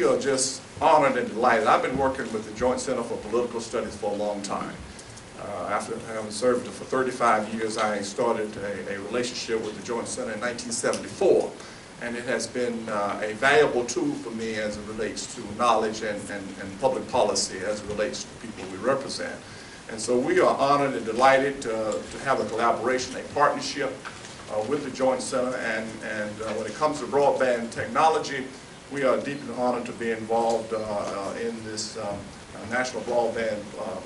we are just honored and delighted. I've been working with the Joint Center for Political Studies for a long time. After having served for 35 years, I started a relationship with the Joint Center in 1974. And it has been a valuable tool for me as it relates to knowledge and public policy as it relates to people we represent. And so we are honored and delighted to have a collaboration, a partnership with the Joint Center. And when it comes to broadband technology, we are deeply honored to be involved in this National Broadband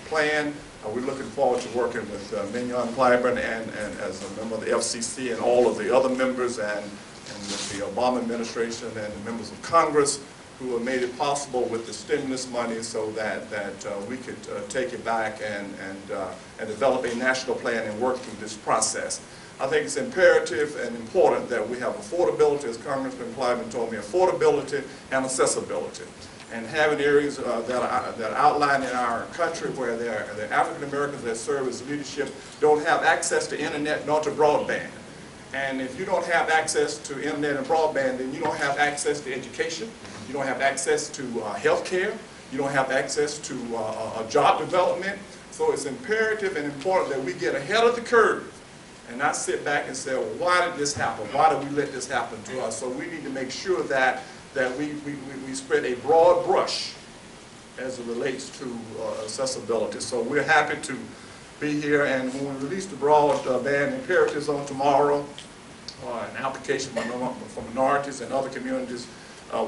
Plan. We're looking forward to working with Mignon Clyburn and as a member of the FCC and all of the other members and with the Obama administration and the members of Congress who have made it possible with the stimulus money so that we could take it back and develop a national plan and work through this process. I think it's imperative and important that we have affordability, as Congressman Clyburn told me, affordability and accessibility. And having areas that are outlined in our country where the African Americans that serve as leadership don't have access to internet nor to broadband. And if you don't have access to internet and broadband, then you don't have access to education, you don't have access to health care, you don't have access to job development. So it's imperative and important that we get ahead of the curve and not sit back and say, well, why did this happen? Why did we let this happen to us? So we need to make sure that we spread a broad brush as it relates to accessibility. So we're happy to be here, and when we release the broadband imperatives on tomorrow, an application for minorities and other communities,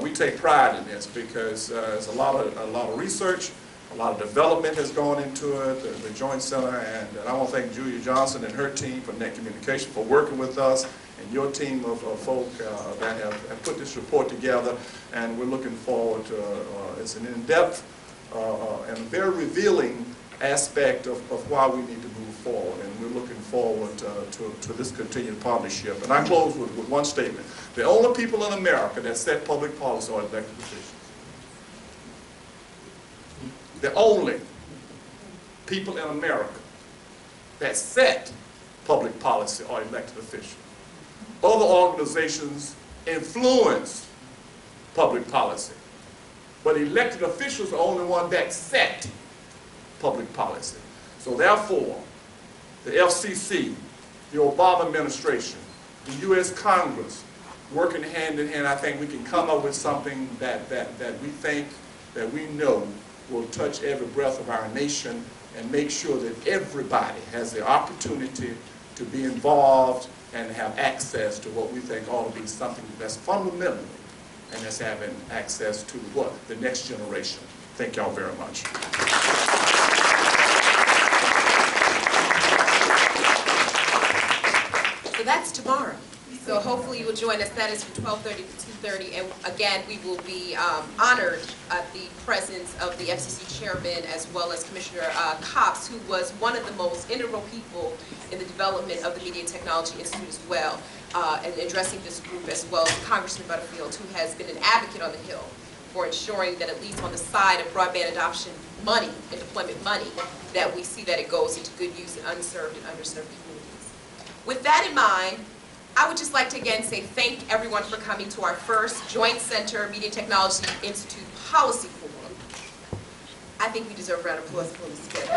we take pride in this because there's a lot of research, a lot of development has gone into it, the Joint Center, and I want to thank Julia Johnson and her team from Net Communication for working with us, and your team of folk that have put this report together, and we're looking forward to it's an in-depth and very revealing aspect of why we need to move forward, and we're looking forward to this continued partnership. And I close with one statement. The only people in America that set public policy are elected officials. The only people in America that set public policy are elected officials. Other organizations influence public policy, but elected officials are the only one that set public policy. So therefore, the FCC, the Obama administration, the U.S. Congress, working hand in hand, I think we can come up with something that we think, that we know will touch every breath of our nation and make sure that everybody has the opportunity to be involved and have access to what we think ought to be something that's fundamental, and that's having access to what? The next generation. Thank y'all very much. So that's tomorrow. So hopefully you will join us. That is from 12:30 to 2:30. And again, we will be honored at the presence of the FCC chairman as well as Commissioner Cox, who was one of the most integral people in the development of the Media Technology Institute as well, and addressing this group, as well as Congressman Butterfield, who has been an advocate on the Hill for ensuring that at least on the side of broadband adoption money and deployment money, that we see that it goes into good use in unserved and underserved communities. With that in mind, I would just like to again say thank everyone for coming to our first Joint Center Media Technology Institute Policy Forum. I think we deserve a round of applause for this together.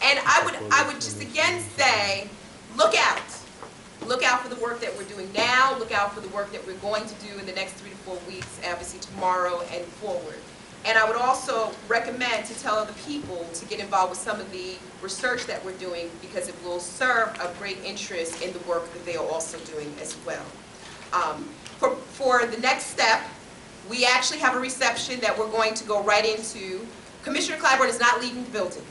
And I would just again say, look out. Look out for the work that we're doing now. Look out for the work that we're going to do in the next 3 to 4 weeks, obviously tomorrow and forward. And I would also recommend to tell other people to get involved with some of the research that we're doing, because it will serve a great interest in the work that they are also doing as well. For the next step, we actually have a reception that we're going to go right into. Commissioner Clyburn is not leaving the building.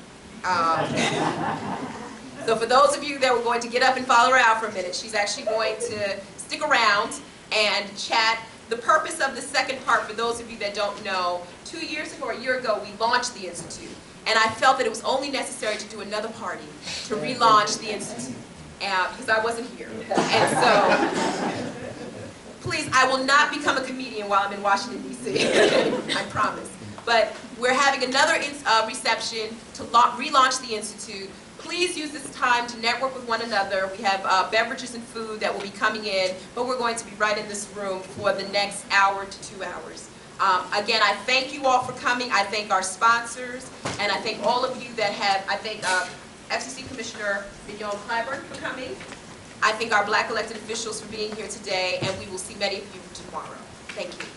So for those of you that were going to get up and follow her out for a minute, she's actually going to stick around and chat. The purpose of the second part, for those of you that don't know, 2 years ago or a year ago, we launched the Institute. And I felt that it was only necessary to do another party to relaunch the Institute, because I wasn't here. And so, please, I will not become a comedian while I'm in Washington, D.C. I promise. But we're having another reception to relaunch the Institute. Please use this time to network with one another. We have beverages and food that will be coming in, but we're going to be right in this room for the next hour to 2 hours. Again, I thank you all for coming. I thank our sponsors, and I thank all of you that have, I thank FCC Commissioner Mignon Clyburn for coming. I thank our Black elected officials for being here today, and we will see many of you tomorrow. Thank you.